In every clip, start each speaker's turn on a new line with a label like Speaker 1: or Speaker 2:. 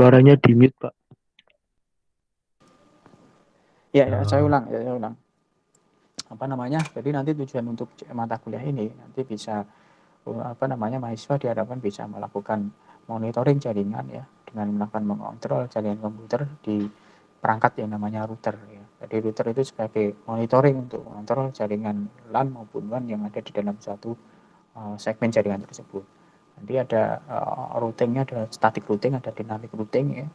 Speaker 1: suaranya di mute, Pak.
Speaker 2: Ya, saya ulang. Apa namanya? Jadi nanti tujuan untuk mata kuliah ini nanti bisa mahasiswa diharapkan bisa melakukan monitoring jaringan ya dengan melakukan mengontrol jaringan komputer di perangkat yang namanya router ya. Jadi router itu sebagai monitoring untuk mengontrol jaringan LAN maupun WAN yang ada di dalam suatu segmen jaringan tersebut. Nanti ada routingnya, ada static routing, ada dynamic routing ya.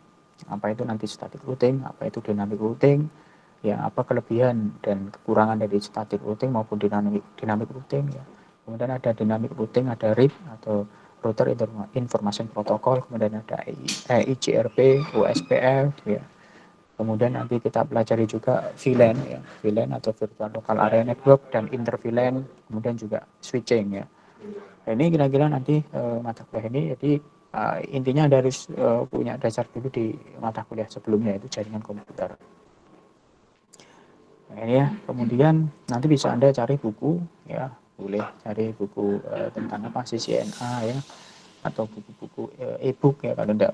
Speaker 2: Apa itu nanti static routing, apa itu dynamic routing, ya apa kelebihan dan kekurangan dari static routing maupun dynamic routing ya. Kemudian ada dynamic routing, ada RIP atau router information protocol, kemudian ada IGRP, OSPF ya. Kemudian nanti kita pelajari juga VLAN ya, VLAN atau Virtual Local Area Network dan inter VLAN, kemudian juga switching ya. Nah, ini kira-kira nanti mata kuliah ini, jadi intinya Anda harus punya dasar dulu di mata kuliah sebelumnya, itu jaringan komputer. Nah, ini ya, kemudian nanti bisa Anda cari buku ya, boleh cari buku tentang apa CCNA ya, atau buku-buku e-book ya, kalau tidak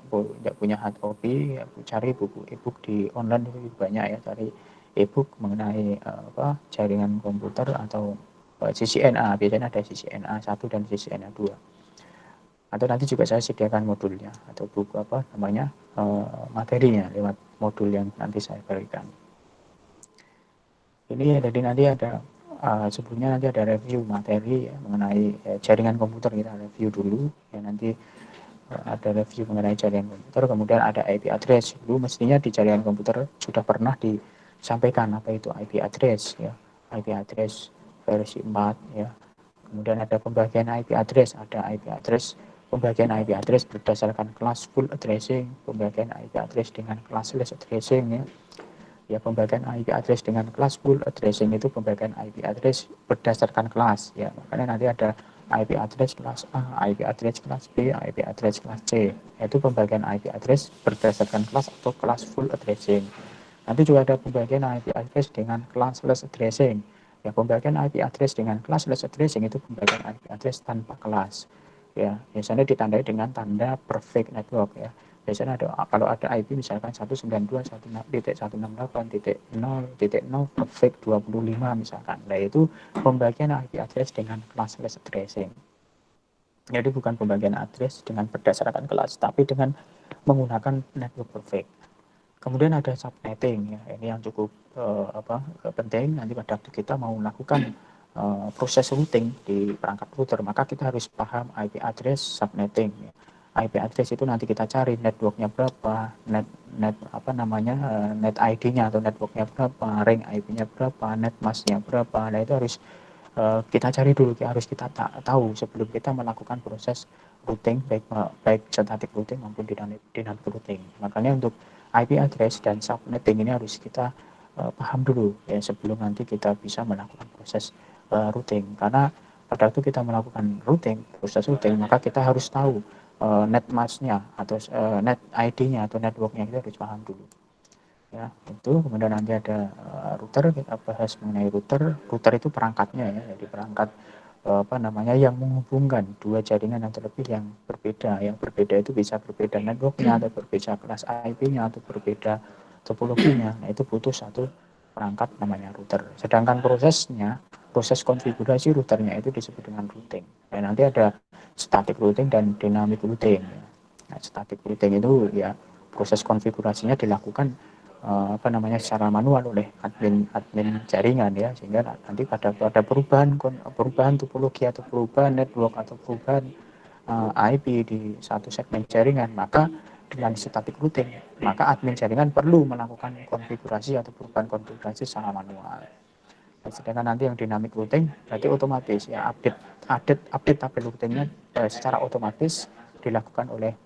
Speaker 2: punya hard copy ya, cari buku e-book di online itu banyak ya, cari e-book mengenai jaringan komputer atau CCNA, biasanya ada CCNA 1 dan CCNA 2. Atau nanti juga saya sediakan modulnya atau buku materinya lewat modul yang nanti saya berikan. Ini ya, jadi nanti ada sebelumnya nanti ada review materi ya, mengenai jaringan komputer, kita review dulu ya, nanti ada review mengenai jaringan komputer, kemudian ada IP address. Dulu mestinya di jaringan komputer sudah pernah disampaikan apa itu IP address ya, IP address versi 4 ya. Kemudian ada pembagian IP address, ada IP address, pembagian IP address berdasarkan kelas full addressing, pembagian IP address dengan classless addressing ya. Ya, pembagian IP address dengan kelas full addressing itu pembagian IP address berdasarkan kelas ya. Makanya nanti ada IP address kelas A, IP address kelas B, IP address kelas C. Itu pembagian IP address berdasarkan kelas atau kelas full addressing. Nanti juga ada pembagian IP address dengan classless addressing. Ya, pembagian IP address dengan classless addressing itu pembagian IP address tanpa kelas. Ya, biasanya ditandai dengan tanda perfect network ya. Biasanya kalau ada IP misalkan 192.168.0.0 perfect 25 misalkan. Nah, itu pembagian IP address dengan classless addressing. Jadi bukan pembagian address dengan berdasarkan kelas, tapi dengan menggunakan network perfect. Kemudian ada subnetting ya, ini yang cukup penting. Nanti pada waktu kita mau melakukan proses routing di perangkat router, maka kita harus paham IP address subnetting ya. IP address itu nanti kita cari networknya berapa, net ID-nya atau networknya berapa, ring IP-nya berapa, net mask-nya berapa. Nah, itu harus kita cari dulu, harus kita tahu sebelum kita melakukan proses routing, baik static routing maupun dynamic routing. Makanya untuk IP address dan subnetting ini harus kita paham dulu ya, sebelum nanti kita bisa melakukan proses routing. Karena pada waktu kita melakukan proses routing, maka kita harus tahu net mask-nya atau net ID-nya atau network-nya, kita harus paham dulu. Ya, itu. Kemudian nanti ada router, kita bahas mengenai router. Router itu perangkatnya ya, jadi perangkat yang menghubungkan dua jaringan atau lebih yang berbeda. Yang berbeda itu bisa berbeda networknya atau berbeda kelas IP-nya atau berbeda topologinya. Nah, itu butuh satu perangkat namanya router. Sedangkan proses konfigurasi routernya itu disebut dengan routing. Dan nanti ada static routing dan dynamic routing. Nah, static routing itu ya proses konfigurasinya dilakukan secara manual oleh admin jaringan ya, sehingga nanti pada perubahan topologi atau perubahan network atau perubahan IP di satu segmen jaringan, maka dengan static routing maka admin jaringan perlu melakukan konfigurasi atau perubahan konfigurasi secara manual. Sedangkan nanti yang dynamic routing berarti otomatis ya, update tabel routingnya secara otomatis dilakukan oleh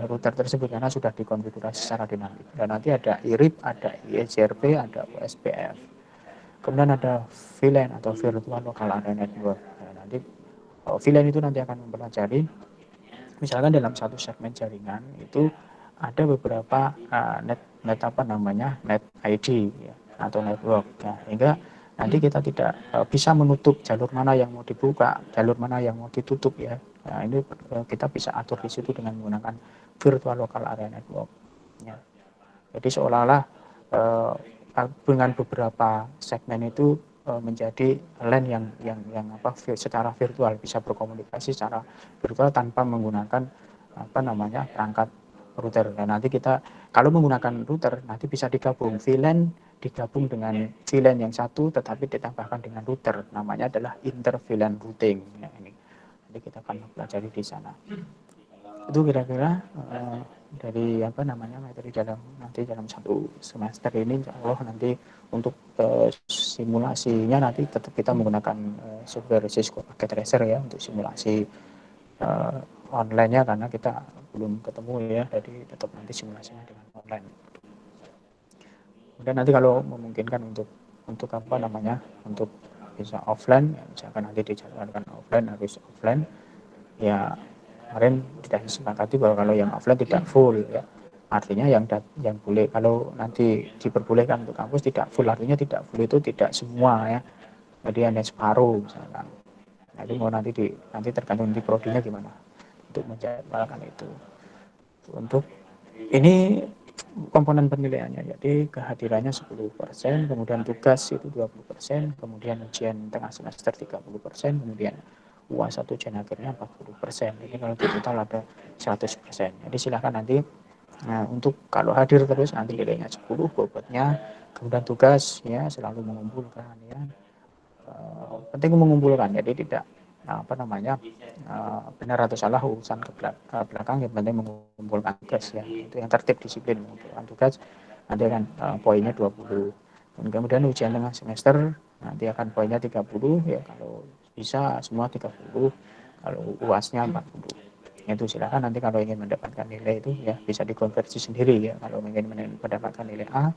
Speaker 2: router tersebut karena sudah dikonfigurasi secara dinamik. Dan nanti ada IRIP, ada IGRP, ada OSPF. Kemudian ada VLAN atau Virtual Local Area Network. Nah, nanti VLAN itu nanti akan mempelajari misalkan dalam satu segmen jaringan itu ada beberapa net ID ya, atau network ya, hingga nanti kita tidak bisa menutup jalur mana yang mau dibuka, jalur mana yang mau ditutup ya. Nah, ini kita bisa atur di situ dengan menggunakan virtual local area network. Ya. Jadi seolah-olah dengan beberapa segmen itu menjadi LAN yang secara virtual bisa berkomunikasi secara virtual tanpa menggunakan perangkat router. Dan nanti kita kalau menggunakan router nanti bisa digabung VLAN digabung dengan VLAN yang satu tetapi ditambahkan dengan router, namanya adalah inter VLAN routing. Ya, ini nanti kita akan pelajari di sana. Itu kira-kira dari materi dalam satu semester ini. Insya Allah nanti untuk simulasinya nanti tetap kita menggunakan software Cisco Packet Tracer ya untuk simulasi online-nya, karena kita belum ketemu ya, jadi tetap nanti simulasinya dengan online. Kemudian nanti kalau memungkinkan untuk untuk bisa offline, ya misalkan nanti dijadwalkan offline harus offline ya. Kemarin tidak disepakati bahwa kalau yang offline tidak full ya, artinya yang boleh, kalau nanti diperbolehkan untuk kampus tidak full, artinya tidak full itu tidak semua ya, jadi hanya separuh misalkan. Nah, itu mau nanti tergantung di prodinya gimana untuk menjadwalkan itu. Untuk ini komponen penilaiannya, jadi kehadirannya 10%, kemudian tugas itu 20%, kemudian ujian tengah semester 30%, kemudian UAS 1 ujian akhirnya 40%. Jadi kalau di total ada 100%. Jadi silahkan nanti untuk kalau hadir terus nanti nilainya 10, bobotnya, kemudian tugas ya selalu mengumpulkan ya. Penting mengumpulkan, jadi tidak benar atau salah urusan ke belakang, yang penting mengumpulkan tugas ya, itu yang tertib disiplin mengumpulkan tugas. Nanti akan poinnya 20. Dan kemudian ujian tengah semester nanti akan poinnya 30 ya, kalau bisa semua 30, kalau UASnya 40. Itu silakan nanti kalau ingin mendapatkan nilai itu ya bisa dikonversi sendiri ya. Kalau ingin mendapatkan nilai A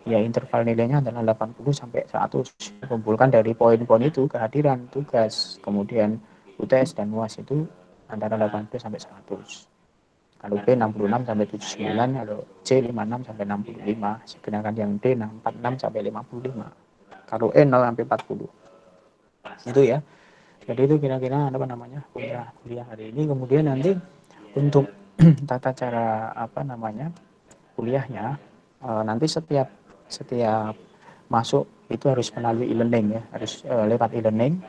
Speaker 2: ya interval nilainya adalah 80 sampai 100. Kumpulkan dari poin-poin itu, kehadiran, tugas, kemudian UTS dan UAS itu antara 80 sampai 100. Kalau B 66 sampai 79, kalau C 56 sampai 65, sedangkan yang D 46 sampai 55. Kalau E 0 sampai 40. Itu ya. Jadi itu kira-kira kuliah hari ini. Kemudian nanti untuk tata cara kuliahnya, nanti setiap masuk itu harus melalui e-learning ya, harus lewat e-learning.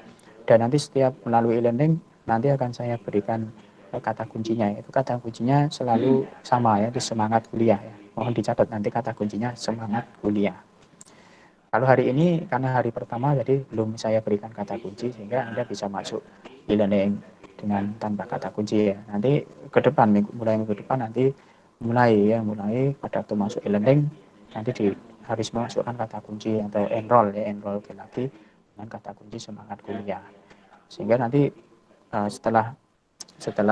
Speaker 2: Dan nanti setiap melalui e-learning nanti akan saya berikan kata kuncinya. Itu kata kuncinya selalu sama ya, di semangat kuliah ya. Mohon dicatat nanti kata kuncinya semangat kuliah. Kalau hari ini karena hari pertama jadi belum saya berikan kata kunci, sehingga Anda bisa masuk e-learning dengan tanpa kata kunci ya. Nanti ke depan mulai minggu depan nanti mulai pada waktu masuk e-learning nanti harus memasukkan kata kunci atau enroll lagi dengan kata kunci semangat kuliah. Sehingga nanti setelah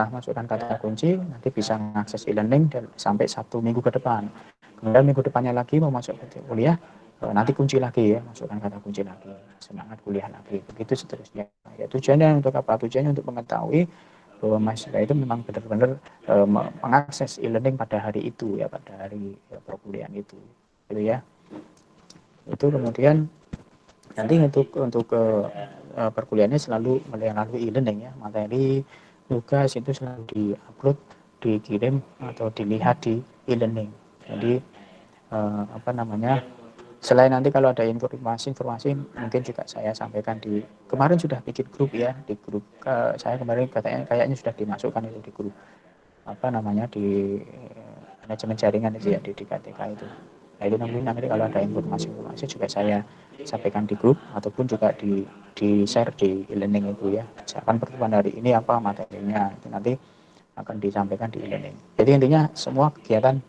Speaker 2: masukkan kata kunci nanti bisa mengakses e-learning sampai 1 minggu ke depan. Kemudian minggu depannya lagi mau masuk ke kuliah, nanti kunci lagi ya, masukkan kata kunci lagi, semangat kuliah lagi, begitu seterusnya. Ya, tujuannya untuk apa? Tujuannya untuk mengetahui bahwa mahasiswa itu memang benar-benar mengakses e-learning pada hari itu ya, pada hari perkuliahan itu, gitu ya. Itu kemudian nanti untuk perkuliahannya selalu melalui e-learning ya, materi tugas itu selalu diupload, dikirim atau dilihat di e-learning. Jadi selain nanti kalau ada informasi mungkin juga saya sampaikan kemarin sudah bikin grup ya, di grup saya kemarin kayaknya sudah dimasukkan itu di grup di manajemen jaringan itu ya, di KTK itu. Nah itu nanti kalau ada informasi juga saya sampaikan di grup ataupun juga di share di e-learning itu ya. Misalkan pertemuan hari ini apa materinya, itu nanti akan disampaikan di e-learning. Jadi intinya semua kegiatan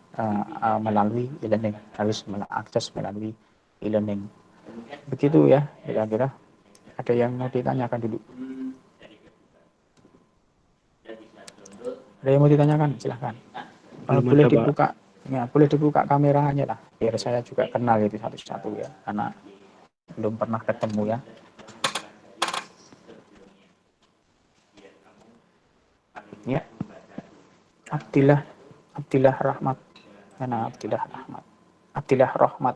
Speaker 2: melalui e-learning, harus mengakses melalui e-learning. Begitu ya kira-kira. Ada yang mau ditanyakan dulu? Ada yang mau ditanyakan? Silahkan. Boleh dibuka, ya, boleh dibuka kameranya lah, biar saya juga kenal itu satu-satu ya, karena belum pernah ketemu ya. Ya, Abdillah Rahmat. Mana Abdillah Rahmat? Abdillah Rahmat.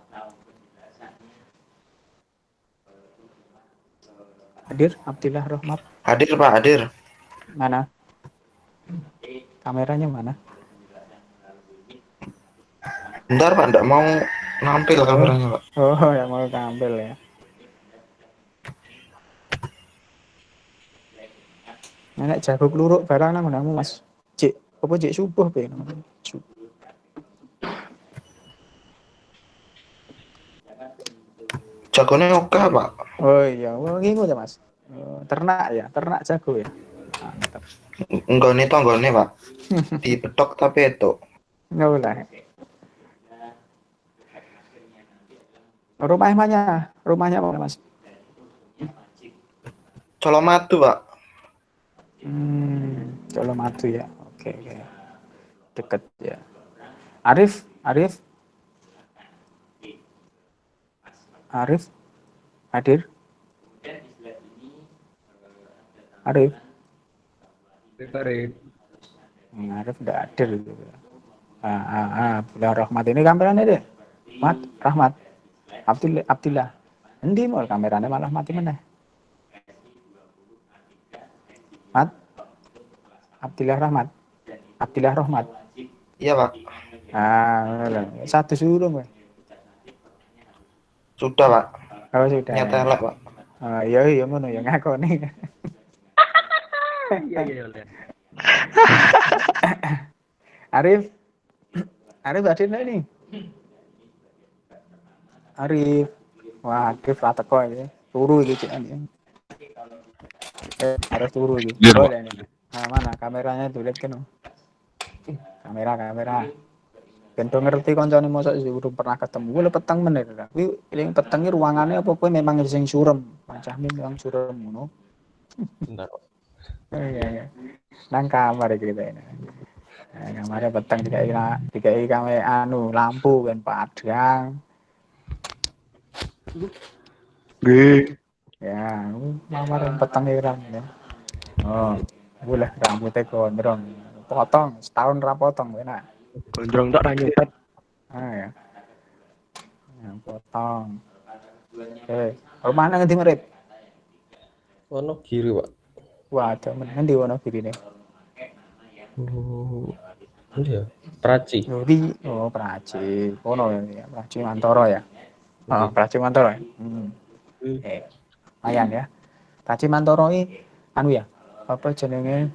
Speaker 2: Hadir Abdillah Rahmat?
Speaker 1: Hadir Pak, hadir.
Speaker 2: Mana? Kameranya mana?
Speaker 1: Bentar Pak, enggak mau nampil
Speaker 2: Oh,
Speaker 1: kameranya Pak.
Speaker 2: oh yang mau tampil ya. Nek jago kluruk barang nang namu Mas. Cik, apa cik subuh pe?
Speaker 1: Jagonya oke Pak.
Speaker 2: Oh iya, oh ngingu ya Mas. Oh, ternak ya, ternak jago ya. Mantap.
Speaker 1: Enggak nih tonggone Pak. Di pedok tapi itu.
Speaker 2: Enggak boleh. Rumahnya mana Mas?
Speaker 1: Colomadu Pak.
Speaker 2: Colomadu ya. Oke, oke. Deket ya. Arif, Arif, hadir. Arif,
Speaker 3: Farid.
Speaker 2: Arif udah hadir gitu. Abdullah Rahmat ini kameranya deh. Rahmat, Abdillah. Endi mau kameranya malah mati mana? Mat, Abdillah Rahmat.
Speaker 1: Iya Pak.
Speaker 2: Satu suruh gue.
Speaker 1: Sudah Pak.
Speaker 2: Oh sudah.
Speaker 1: Nyata elek Pak.
Speaker 2: Iya ngono ya ngakoni.
Speaker 3: Iya iya iya.
Speaker 2: Arif hadir nggak nih? Arif, wah Arif rata kok ini. Turu gitu kan. Harus turu gitu.
Speaker 3: Iya, Pak.
Speaker 2: Boleh nih. Nah, mana kameranya tuh lihat kan? Kamera. Bento ngerti koncone mosok urung pernah ketemu. Kuwi peteng meneh ta. Kuwi eling petengi ruangannya apa kowe memang sing surem. Macamnya memang surem ngono.
Speaker 3: Bentar.
Speaker 2: Iya. Nang kamar iki ini. Nah, kamarnya peteng dikai kame lampu kan padang.
Speaker 3: Nggih.
Speaker 2: Ya, kamar peteng iki ya. Oh, boleh rambutnya gondrong. Potong, setahun ra potong enak.
Speaker 3: Gondrong tak ranyutet.
Speaker 2: Ya. Yang potong. Rumahnya ngendi Merip?
Speaker 3: Ono kiri, Pak.
Speaker 2: Wah, ada ngendi wono birine?
Speaker 3: Oh. Ini ya, Praci.
Speaker 2: Praci. Kono ya, Praci Mantoro ya. Oh, Praci Mantoro ya. Lumayan ya. Praci Mantoro ini ya. Apa jenenge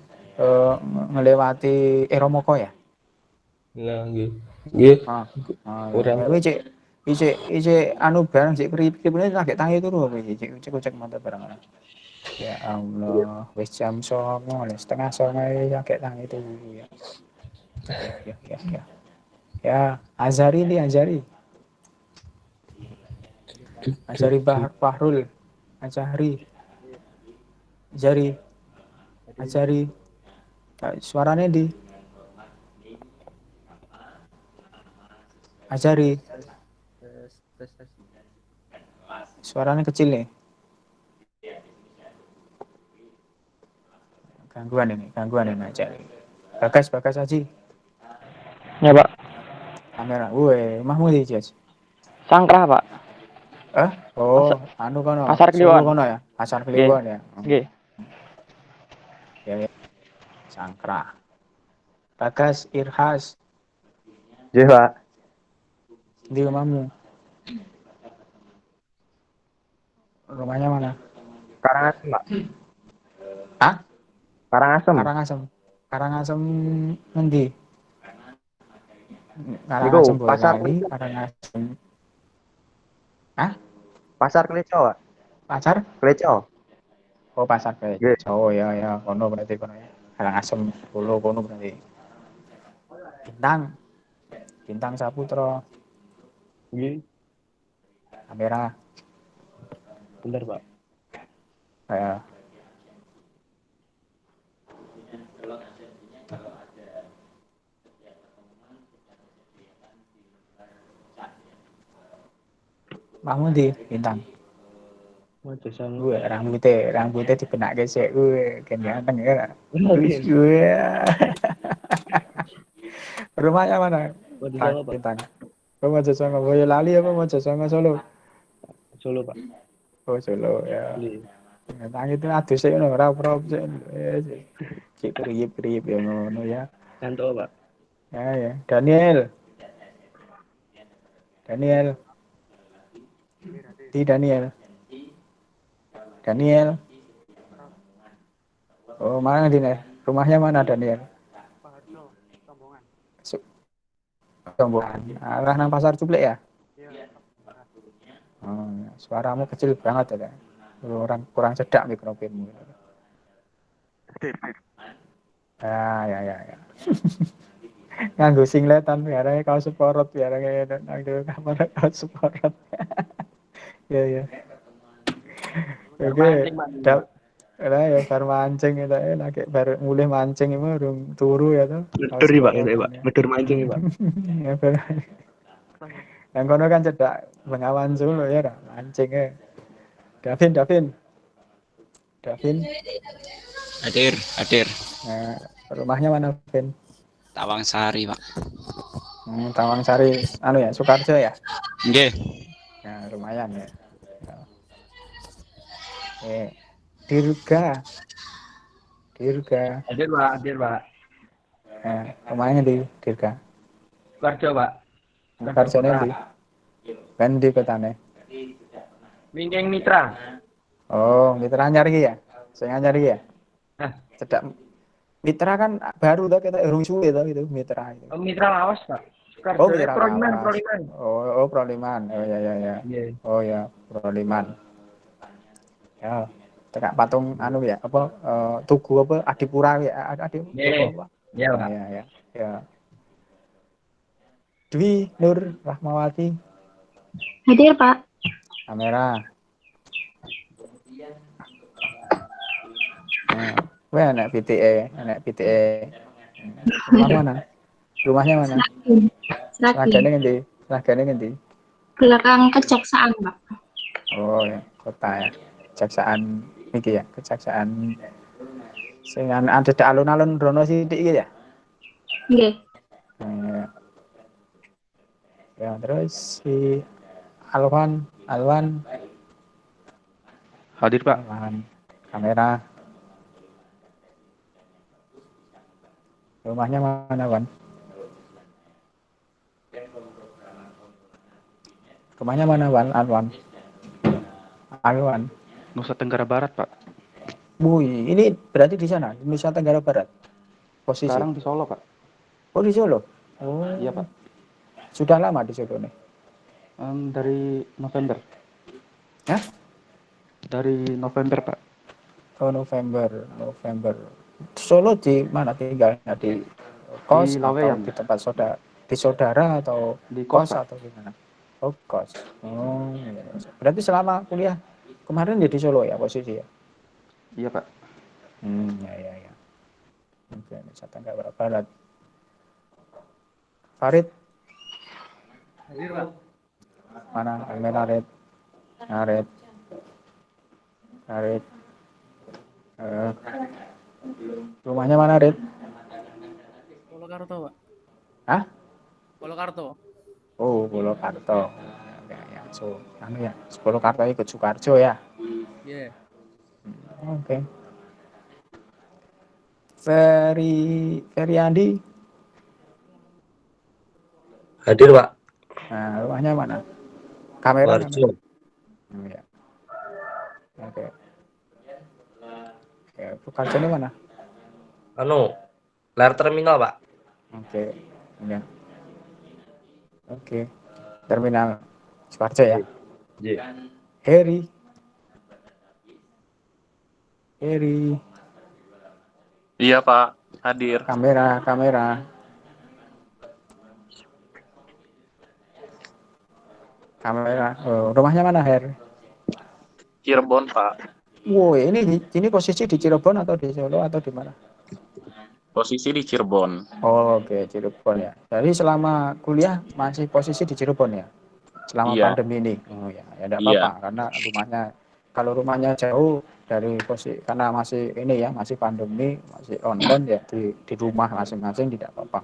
Speaker 2: ngelewati Eromoko ya?
Speaker 3: Nah, nggih. Nggih.
Speaker 2: Kurang. Iki barang sik pripun lagi tangi turu apa iki? Cek mantap barang. Ya Allah, wis jam 09.00, setengah 09.00 ya kayak tangi turu ya. Ya. Ya, Azari. Fahrul. Azari. Suaranya di Azari. Suaranya kecil nih. Gangguan ini aja. Bagas Haji.
Speaker 4: Ya Pak,
Speaker 2: Kamera. Mahmu di Jas.
Speaker 4: Sangkrah Pak.
Speaker 2: Oh, kono.
Speaker 4: Pasar
Speaker 2: Solo
Speaker 4: Kliwon.
Speaker 2: kono ya. Pasar
Speaker 4: Nggih.
Speaker 2: Kliwon ya.
Speaker 4: Nggih.
Speaker 2: Ya. Sangkrah. Bagas Irhas.
Speaker 4: Nggih Pak.
Speaker 2: Di rumahmu. Rumahnya mana?
Speaker 4: Karangasem Pak.
Speaker 2: Hah?
Speaker 4: Karangasem.
Speaker 2: Karangasem ngendi?
Speaker 4: Niku
Speaker 2: Karangasem
Speaker 4: Pasar
Speaker 2: Boyolali,
Speaker 4: Kleco.
Speaker 2: Karangasem. Hah?
Speaker 4: Pasar Kleco Pak.
Speaker 2: Pasar?
Speaker 4: Kleco.
Speaker 2: Oh, Pasar
Speaker 4: Nggih.
Speaker 2: Kleco. Oh ya, kono berarti kono ya. Karangasem Solo kono berarti. Bintang Saputra.
Speaker 3: Nggih.
Speaker 2: Kamera.
Speaker 3: Bentar, Pak.
Speaker 2: Ya. Kamu di Bintang.
Speaker 3: Wajah sang.
Speaker 2: Gue rambutnya dibenak gesek gue kan ganteng ya. Gue. Rumahnya mana?
Speaker 3: Wajah sang, Pak.
Speaker 2: Bintang. Kamu mau Jasa Boyolali apa mau Jasa Solo?
Speaker 3: Solo, Pak.
Speaker 2: Oh Solo ya.
Speaker 3: Nggih.
Speaker 2: Nang itu aduh sih ora sih. Cik kriip ya ngono ya.
Speaker 3: Kanto, Pak.
Speaker 2: Ya. Daniel. Daniel. Di Daniel. Daniel. Oh, mana Daniel? Rumahnya mana Daniel? Tombongan. Arah nang pasar Cuplek ya? Oh, ya. Suaramu kecil banget ya. Orang kurang cedak mikrofonmu. Ya. Nganggo singletan biarane kaos sporot biarane nang kamar kaos sporot. Ya. Oke. Lah ya bar mancing itu lagi bar mulih mancing itu urung turu ya to.
Speaker 3: Ngedur nih, Pak, Pak. Ngedur mancing nih, Pak.
Speaker 2: Ya bar. Yang kono kan cedak Bengawan Solo ya dah mancing ya. Davin.
Speaker 5: Hadir.
Speaker 2: Nah, rumahnya mana, Vin?
Speaker 5: Tawang Sari, Pak.
Speaker 2: Tawang Sari, anu ya, Sukarjo ya?
Speaker 5: Nggih.
Speaker 2: Ya, lumayan ya. Dirga.
Speaker 3: Hadir, Pak.
Speaker 2: Rumahnya di Dirga.
Speaker 3: Sukarjo, Pak.
Speaker 2: Sukarjone di. Kan di kotane.
Speaker 3: Wingking Mitra.
Speaker 2: Oh, Mitra nyari ya? Saya nyari ya?
Speaker 3: Hah?
Speaker 2: Cedak. Mitra kan baru tuh kita urung suwe tuh itu Mitra itu.
Speaker 3: Oh, Mitra Lawas, Pak. Sukarjo.
Speaker 2: Oh, Mitra
Speaker 3: Proliman.
Speaker 2: Oh, Proliman. Oh ya.
Speaker 3: Iya.
Speaker 2: Oh ya, Proliman. Ya, tegak patung anu ya, apa Tugu apa Adipura ya, Tugu apa?
Speaker 3: Iya, Pak.
Speaker 2: Ya. Dwi Nur Rahmawati.
Speaker 6: Hadir, Pak.
Speaker 2: Kamera. Wah, anak PTE. Rumahnya mana? Seragane ngendi?
Speaker 6: Belakang kejaksaan, Pak.
Speaker 2: Oh ya, kota ya. Kejaksaan iki ya, kejaksaan sing ada alun-alun Rono sithik iki ya.
Speaker 6: Nggih.
Speaker 2: Ya, terus si Alwan.
Speaker 3: Hadir, Pak.
Speaker 2: Alwan. Kamera. Rumahnya mana, Wan? Rumahnya mana, Wan? Alwan.
Speaker 3: Nusa Tenggara Barat, Pak.
Speaker 2: Ini berarti di sana, di Nusa Tenggara Barat. Posisi.
Speaker 3: Sekarang di Solo, Pak.
Speaker 2: Oh, di Solo. Oh.
Speaker 3: Iya, Pak.
Speaker 2: Sudah lama di Solo nih.
Speaker 3: Dari November.
Speaker 2: Hah?
Speaker 3: Dari November, Pak.
Speaker 2: Oh, November. Solo di mana tinggalnya, di kos
Speaker 3: Di
Speaker 2: atau
Speaker 3: Laweyan.
Speaker 2: di tempat saudara atau
Speaker 3: Di
Speaker 2: kos
Speaker 3: kos, Pak.
Speaker 2: atau gimana? Oh, kos. Oh, iya. Berarti selama kuliah kemarin ya di Solo ya posisi ya?
Speaker 3: Iya, Pak.
Speaker 2: Ya. Oke, Nusa Tenggara Barat. Farid.
Speaker 3: Hadir, Pak.
Speaker 2: Mana? Kamera Red. Rumahnya mana, Red?
Speaker 7: Polokarto, Pak.
Speaker 2: Hah?
Speaker 7: Polokarto.
Speaker 2: Oh, Polokarto. Ya. So, Polokarto ikut Sukarjo ya.
Speaker 7: Iya.
Speaker 2: Oke. Ferry Andi.
Speaker 8: Hadir, Pak.
Speaker 2: Nah, rumahnya mana? Kamera mana?
Speaker 8: Warjo.
Speaker 2: Ya. Oke. Ya, Sukarjo ini mana?
Speaker 8: Layar terminal, Pak.
Speaker 2: Oke. Ya. Oke. Terminal Sukarjo ya.
Speaker 8: Iya.
Speaker 2: Heri.
Speaker 9: Iya, Pak. Hadir.
Speaker 2: Kamera. Oh, rumahnya mana, Her?
Speaker 9: Cirebon, Pak.
Speaker 2: Wow, ini posisi di Cirebon atau di Solo atau di mana?
Speaker 9: Posisi di Cirebon.
Speaker 2: Oh, oke, Cirebon ya. Jadi selama kuliah masih posisi di Cirebon ya? Selama
Speaker 9: Iya.
Speaker 2: pandemi ini? Oh ya enggak
Speaker 9: Iya.
Speaker 2: apa-apa karena kalau rumahnya jauh dari posisi karena masih ini ya, masih pandemi, masih online ya di rumah masing-masing tidak apa-apa.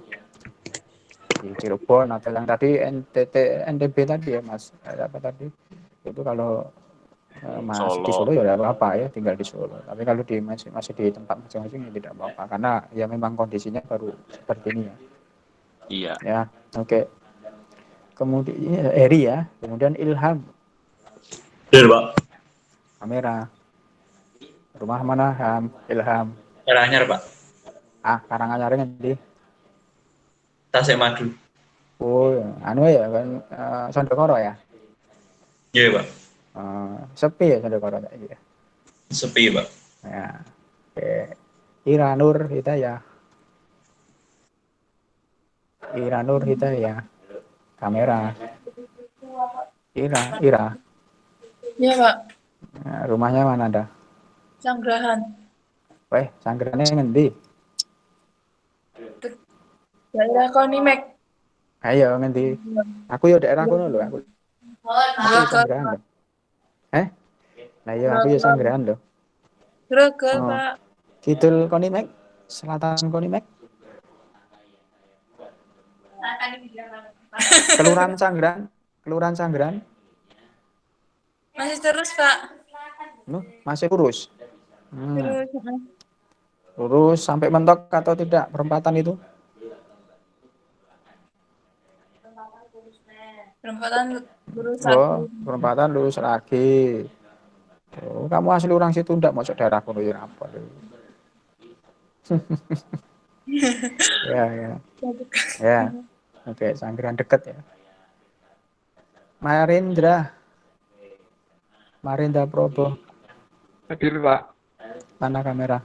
Speaker 2: Di Cirebon atau yang tadi NTB tadi ya, Mas. Apa tadi? Itu kalau masih di Solo ya tidak apa-apa ya, tinggal di Solo. Tapi kalau masih di tempat masing-masing ya tidak apa-apa karena ya memang kondisinya baru seperti ini ya.
Speaker 9: Iya.
Speaker 2: Ya, oke. kemudian Eri ya, kemudian Ilham.
Speaker 8: Hadir, Pak.
Speaker 2: Kamera. Rumah mana Ham? Ilham.
Speaker 8: Karanganyar, Pak.
Speaker 2: Karanganyar ngendi?
Speaker 8: Tasik Madu.
Speaker 2: Oh, anu ya kan Sondokoro ya.
Speaker 8: Iya, Pak.
Speaker 2: Sepi ya Sondokoro ya.
Speaker 8: Sepi, Pak.
Speaker 2: Ya. Oke. Ira Nur Hidayah. Ira Nur Hidayah. Kamera. Ira.
Speaker 6: Iya, Pak.
Speaker 2: Nah, rumahnya mana ada?
Speaker 6: Sanggrahan.
Speaker 2: Weh, sanggerane ngendi?
Speaker 6: Daerah Konimek.
Speaker 2: Ayo ngendi? Aku yo daerah kono lho, aku. Aku sanggrahan lho. Nah iya aku yo sanggrahan lho.
Speaker 6: Greget,
Speaker 2: Oh.
Speaker 6: Pak.
Speaker 2: Kidul Konimek, selatan Konimek. Kelurahan Sanggeran.
Speaker 6: Masih terus, Pak.
Speaker 2: Masih lurus.
Speaker 6: Terus.
Speaker 2: Lurus sampai mentok atau tidak perempatan itu?
Speaker 6: Perempatan lurus
Speaker 2: Perempatan lurus lagi. Oh, kamu asli orang situ ndak masuk daerah kono ya apa? Ya. Oke, Sanggeran deket ya. Marindra Probo.
Speaker 3: Hadir, Pak.
Speaker 2: Mana kamera?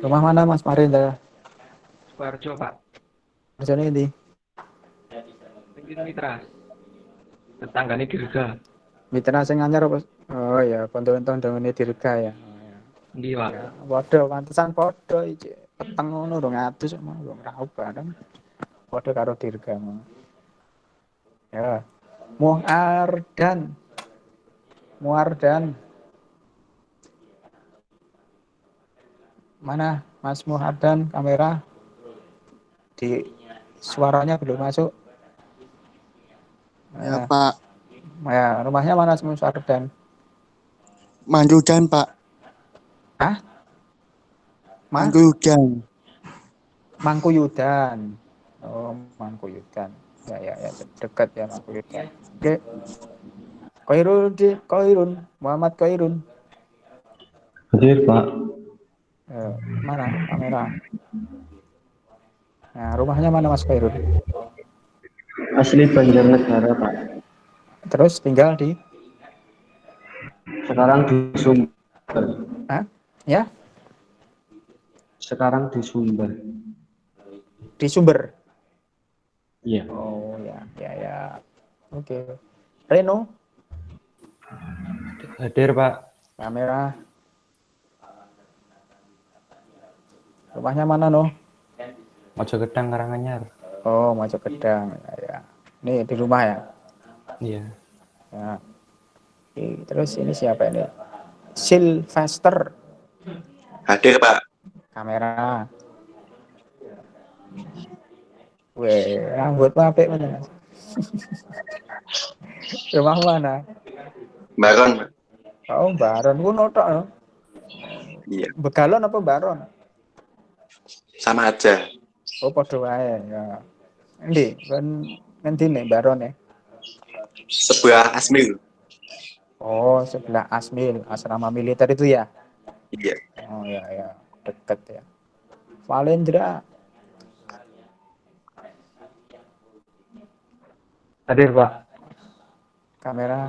Speaker 2: Rumah mana Mas Marindra?
Speaker 3: Sukoharjo, Pak.
Speaker 2: Kerjanya di
Speaker 3: Mitra. Tetanggane Dirga.
Speaker 2: Mitra sing anyar apa? Oh ya, konco-koncone Dirga ya.
Speaker 3: Ndi, Pak?
Speaker 2: Ya, padha pantesan padha iki. Peteng ngono dong atus mah wong ra bareng. Padha karo Dirga. Ya. Muardan. Mana Mas Muardan kamera? Di suaranya belum masuk.
Speaker 10: Ya, Pak.
Speaker 2: Ya, rumahnya mana Mas Muardan?
Speaker 10: Manjudan, Pak.
Speaker 2: Hah? Mangkuyudan. Oh, Mangkuyudan. Ya, dekat ya Mangkuyudan. Oke. Muhammad Khairun.
Speaker 8: Hadir, Pak.
Speaker 2: Mana kamera? Nah, rumahnya mana Mas Khairun?
Speaker 8: Asli Banjarnegara, Pak.
Speaker 2: Terus tinggal di?
Speaker 8: Sekarang di Sumber.
Speaker 2: Ya?
Speaker 8: Sekarang di Sumber.
Speaker 2: Di Sumber?
Speaker 8: Iya.
Speaker 2: Oh, ya. Oke. Reno?
Speaker 3: Hadir, Pak.
Speaker 2: Kamera. Rumahnya mana, no?
Speaker 3: Mojokedang, Karanganyar.
Speaker 2: Oh, Mojokedang. Ya. Ini di rumah ya?
Speaker 3: Iya.
Speaker 2: Ya. Oke, terus ini siapa ini? Sylvester.
Speaker 8: Hadir, Pak.
Speaker 2: Kamera. Weh, rambut apik mana? Rumah mana?
Speaker 8: Baron, Pak.
Speaker 2: Oh, Baron. Ku notok no?
Speaker 8: Iya.
Speaker 2: Begalon apa Baron?
Speaker 8: Sama aja.
Speaker 2: Oh, padha wae ya. Endi? Ngendi nih Baron ya?
Speaker 8: Sebuah Asmil.
Speaker 2: Oh, sebelah Asmil, asrama militer itu ya?
Speaker 8: Iya.
Speaker 2: Oh ya, deket ya. Valendra.
Speaker 3: Hadir, Pak.
Speaker 2: Kamera.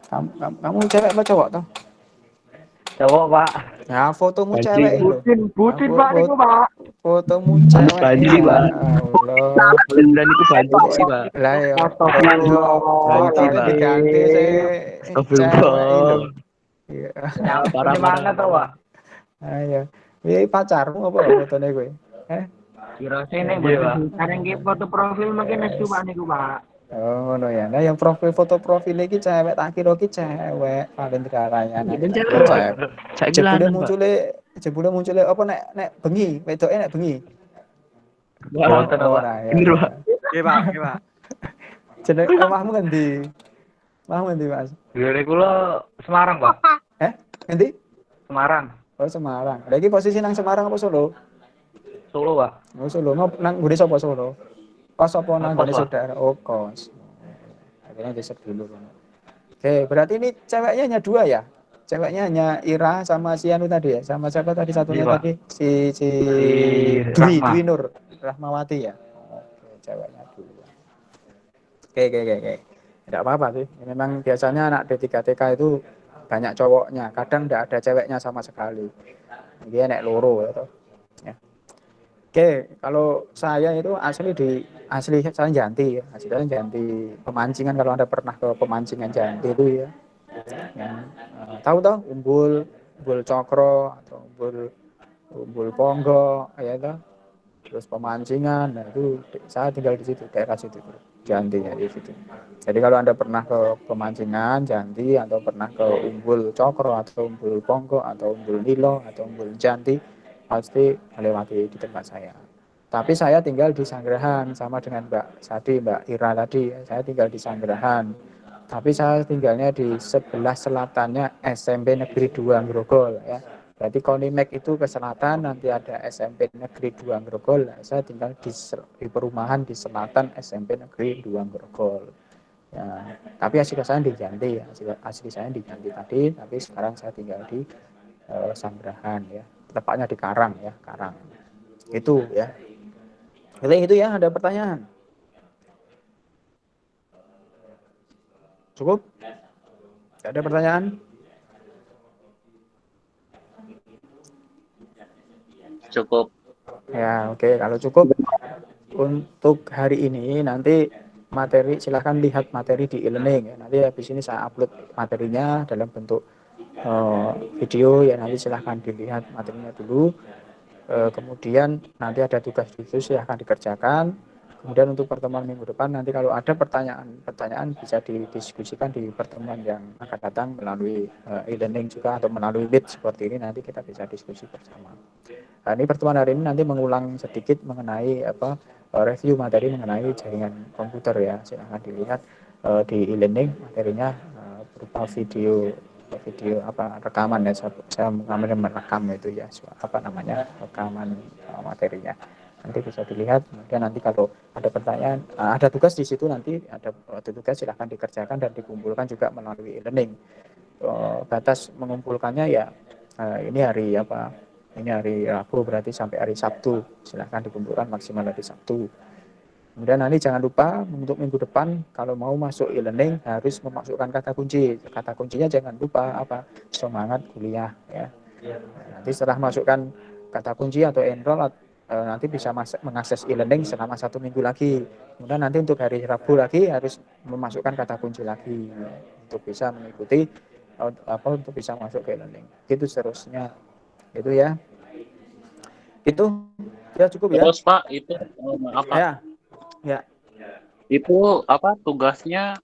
Speaker 2: Kamu cewek apa cowok toh?
Speaker 3: Cowok, Pak.
Speaker 2: Ya, fotomu cewek itu.
Speaker 3: Bucin, Pak, niku, Pak.
Speaker 2: Fotomu cewek.
Speaker 3: Banji, Pak.
Speaker 2: Allah.
Speaker 3: Beneran itu banji sih, Pak.
Speaker 2: Lah ya.
Speaker 3: Banji,
Speaker 2: Fotonya
Speaker 3: Pak.
Speaker 2: diganti sih. Cewek itu. Iya.
Speaker 3: Parah-parah tuh, Pak.
Speaker 2: Ayo. Ini pacarmu apa fotonya gue?
Speaker 3: Kira sini, Pak. Sekarang ki foto profil makin nesu, Pak, niku, Pak.
Speaker 2: Oh, no ya. Nah, yang foto profil iki cewek, tak kira ki cewek. Valendra Rayana. Jebule muncule apa nek bengi, wedoke nek bengi.
Speaker 3: Wonten, Pak. Bener, Pak.
Speaker 7: Oke, Pak.
Speaker 2: Jeneng omahmu ngendi? Omahmu ngendi, Mas?
Speaker 3: Dari kula Semarang, Pak.
Speaker 2: Ngendi?
Speaker 3: Semarang.
Speaker 2: Oh, Semarang. Lagi posisi nang Semarang apa Solo?
Speaker 3: Solo, Pak.
Speaker 2: Oh, Solo. Nang nggone sapa Solo? Kos apa nang
Speaker 3: Kos,
Speaker 2: nggone
Speaker 3: Pak.
Speaker 2: saudara? Oh, kos. Akhirnya geser dulu. Oke, berarti ini ceweknya hanya 2 ya? Ceweknya hanya Ira sama si Anu tadi ya? Sama siapa tadi satunya
Speaker 3: Iya, Pak.
Speaker 2: tadi? Si
Speaker 3: Si
Speaker 2: Dwi,
Speaker 3: Rahma.
Speaker 2: Dwi Nur Rahmawati ya? Oke, ceweknya 2. Oke. Tidak apa-apa sih. Memang biasanya anak D3TK itu banyak cowoknya. Kadang tidak ada ceweknya sama sekali. Dia nek loro ya toh. Ya. Oke, kalau saya itu asli saya Janti ya. Asli saya Janti pemancingan. Kalau Anda pernah ke pemancingan Janti itu ya. Yang tahu toh umbul cokro atau umbul ponggo ya toh. Terus pemancingan, nah itu saya tinggal di situ, daerah situ, Janti ya di situ. Jadi kalau Anda pernah ke pemancingan Janti atau pernah ke Umbul Cokro atau Umbul Ponggo atau Umbul Nilo atau Umbul Janti, pasti melewati di tempat saya. Tapi saya tinggal di Sanggrahan sama dengan Mbak Ira tadi, saya tinggal di Sanggrahan. Tapi saya tinggalnya di sebelah selatannya SMP Negeri 2 Grogol ya. Berarti Konimek itu ke selatan, nanti ada SMP Negeri 2 Grogol. Saya tinggal di perumahan di selatan SMP Negeri 2 Grogol. Ya, tapi asli saya di Janti ya. Asli saya di Janti tadi, tapi sekarang saya tinggal di Sanggrahan ya. Tepatnya di Karang ya, Karang. Itu ya. Jadi itu ya, ada pertanyaan? Cukup? Ada pertanyaan?
Speaker 9: Cukup.
Speaker 2: Ya, oke. Kalau cukup untuk hari ini nanti materi silahkan lihat materi di e-learning ya. Nanti habis ini saya upload materinya dalam bentuk video ya. Nanti silahkan dilihat materinya dulu. Kemudian nanti ada tugas khusus silahkan dikerjakan. Kemudian untuk pertemuan minggu depan nanti kalau ada pertanyaan bisa didiskusikan di pertemuan yang akan datang melalui e-learning juga atau melalui Meet seperti ini, nanti kita bisa diskusi bersama. Nah, ini pertemuan hari ini nanti mengulang sedikit mengenai review materi mengenai jaringan komputer ya. Silahkan dilihat di e-learning materinya berupa video rekaman ya. Saya merekam itu ya, rekaman materinya. Nanti bisa dilihat, kemudian nanti kalau ada pertanyaan, ada tugas di situ, nanti ada tugas silahkan dikerjakan dan dikumpulkan juga melalui e-learning. Batas mengumpulkannya ya ini hari Rabu, berarti sampai hari Sabtu, silahkan dikumpulkan maksimal hari Sabtu. Kemudian nanti jangan lupa untuk minggu depan kalau mau masuk e-learning harus memasukkan kata kunci. Kata kuncinya jangan lupa semangat kuliah ya. Nanti setelah masukkan kata kunci atau enroll nanti bisa mengakses e-learning selama 1 minggu lagi. Kemudian nanti untuk hari Rabu lagi harus memasukkan kata kunci lagi untuk bisa mengikuti untuk bisa masuk ke e-learning. Gitu seterusnya. Itu ya. Itu ya cukup ya.
Speaker 9: Terus Pak, itu apa?
Speaker 2: Ya.
Speaker 9: Itu apa tugasnya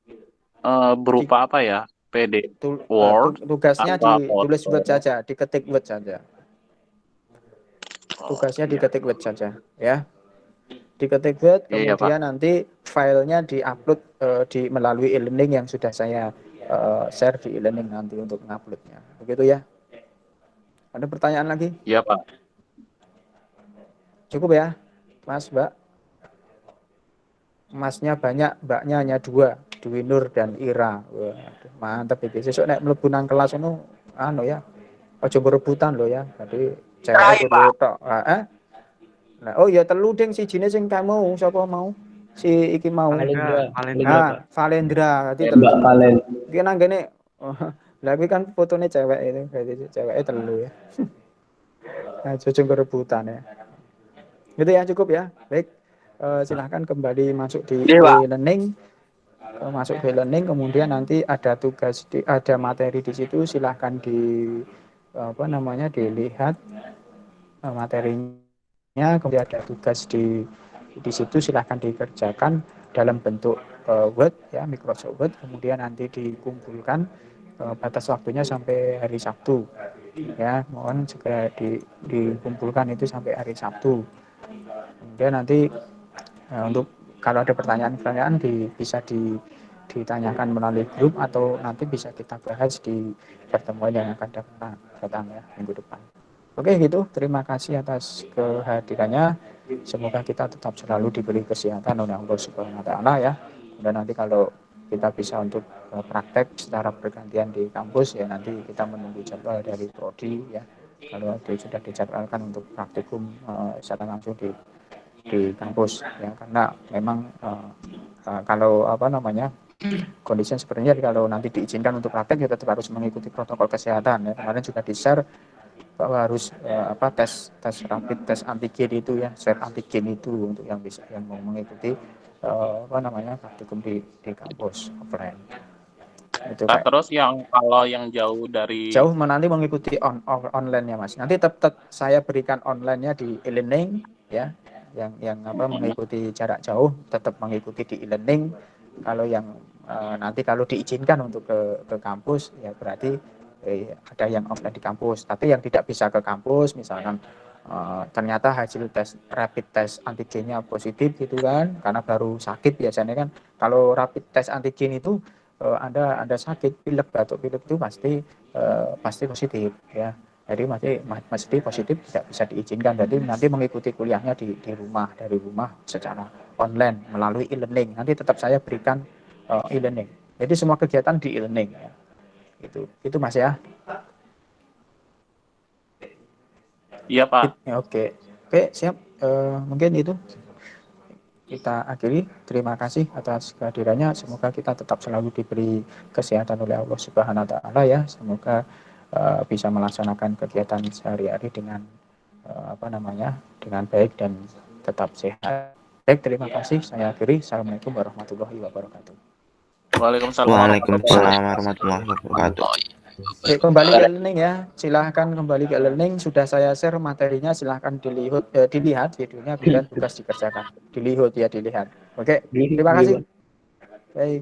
Speaker 9: berupa apa ya? PD, Word,
Speaker 2: tugasnya ditulis Word saja, diketik Word saja. Tugasnya diketik Word saja, ya. Diketik Word, kemudian nanti filenya diupload melalui e-learning yang sudah saya share di e-learning nanti untuk menguploadnya. Begitu ya. Ada pertanyaan lagi?
Speaker 9: Iya Pak.
Speaker 2: Cukup ya, Mas, Mbak. Masnya banyak, Mbaknya hanya 2, Dwi Nur dan Ira. Wah, mantap iki. Sesuk nek mlebu nang kelas ngono ya. Aja berebutan lho ya. Jadi cewek kudu tok. Nah, oh ya telu ding sijine sing kamu sapa mau? Si iki mau. Valendra. Berarti telu. Iki nang kene. Lah kuwi kan fotone cewek itu, berarti ceweke telu ya. Nah, jujur berebutan ya. Gitu ya, cukup ya. Baik. Silahkan kembali masuk di e-learning. Masuk ke e-learning, kemudian nanti ada tugas ada materi di situ, silahkan dilihat materinya, kemudian ada tugas di situ, silahkan dikerjakan dalam bentuk Word ya, Microsoft Word, kemudian nanti dikumpulkan, batas waktunya sampai hari Sabtu ya, mohon segera dikumpulkan itu sampai hari Sabtu. Kemudian nanti untuk kalau ada pertanyaan-pertanyaan bisa ditanyakan melalui grup atau nanti bisa kita bahas di pertemuan yang akan datang ya minggu depan. Oke gitu, terima kasih atas kehadirannya. Semoga kita tetap selalu diberi kesehatan oleh Allah Subhanahu wa taala ya. Dan nanti kalau kita bisa untuk praktek secara bergantian di kampus ya, nanti kita menunggu jadwal dari prodi ya. Kalau itu sudah dijadwalkan untuk praktikum secara langsung di kampus ya, karena memang kalau apa namanya kondisinya sebenarnya kalau nanti diizinkan untuk praktek ya tetap harus mengikuti protokol kesehatan ya. Kemarin juga di-share bahwa harus tes rapid, tes antigen itu ya, swab antigen itu untuk yang bisa yang mau mengikuti praktikum di kampus offline. Itu
Speaker 9: Nah, terus yang kalau yang jauh dari
Speaker 2: nanti mengikuti online ya Mas. Nanti tetap saya berikan online-nya di e-learning ya. Yang mengikuti jarak jauh tetap mengikuti di e-learning. Kalau yang nanti kalau diizinkan untuk ke kampus ya berarti ada yang offline di kampus, tapi yang tidak bisa ke kampus misalkan ternyata hasil tes rapid test antigennya positif gitu kan, karena baru sakit biasanya kan. Kalau rapid test antigen itu Anda sakit pilek, batuk pilek itu pasti positif ya. Jadi mesti positif, tidak bisa diizinkan. Jadi nanti mengikuti kuliahnya di rumah, dari rumah secara online melalui e-learning. Nanti tetap saya berikan e-learning. Jadi semua kegiatan di e-learning ya. Itu Mas ya.
Speaker 9: Iya Pak.
Speaker 2: Oke siap. Mungkin itu kita akhiri. Terima kasih atas kehadirannya. Semoga kita tetap selalu diberi kesehatan oleh Allah Subhanahu wa taala ya. Semoga bisa melaksanakan kegiatan sehari-hari dengan dengan baik dan tetap sehat. Baik, terima kasih. Saya akhiri. Assalamualaikum warahmatullahi wabarakatuh.
Speaker 9: Waalaikumsalam
Speaker 1: warahmatullahi wabarakatuh.
Speaker 2: Kembali ke learning ya, silahkan kembali ke learning. Sudah saya share materinya, silahkan dilihat videonya, kemudian tugas dikerjakan. Dilihat. Oke, terima kasih. Baik.